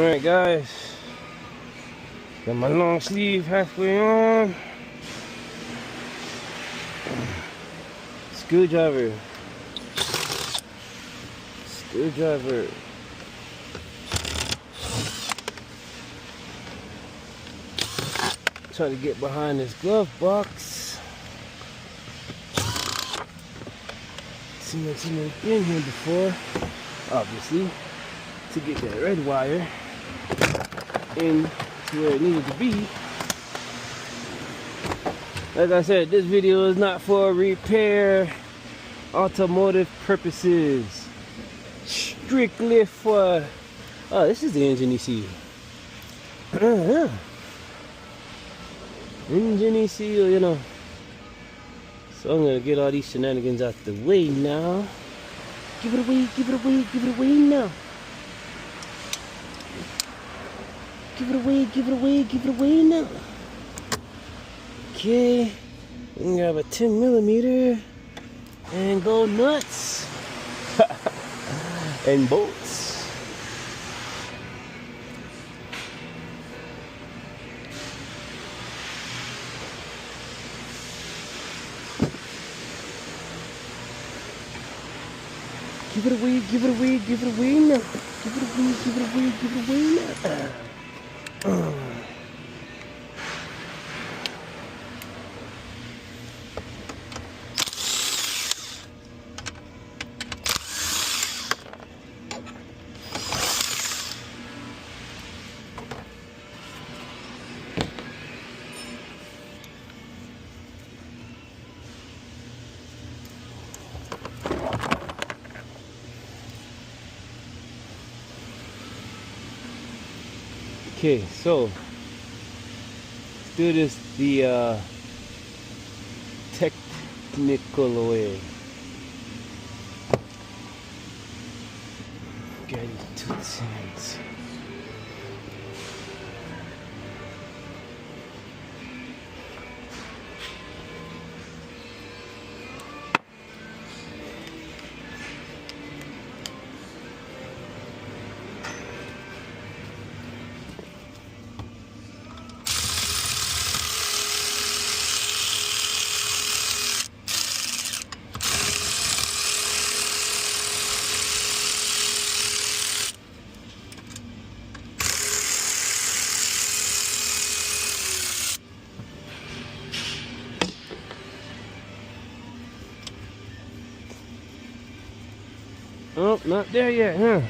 Alright guys, got my long sleeve halfway on. Screwdriver. Trying to get behind this glove box. Cement's been here before, obviously, to get that red wire in to where it needed to be. Like I said, this video is not for repair, automotive purposes. Strictly for, oh, this is the engine ECU. Engine ECU, you know. So I'm gonna get all these shenanigans out the way now. Give it away, give it away, give it away now. Give it away, give it away, give it away now. Okay, we can grab a 10mm and go nuts. And bolts. Give it away, give it away, give it away now. Give it away, give it away, give it away now. Okay, so let's do this the technical way. Get into the sands. Oh, not there yet, huh?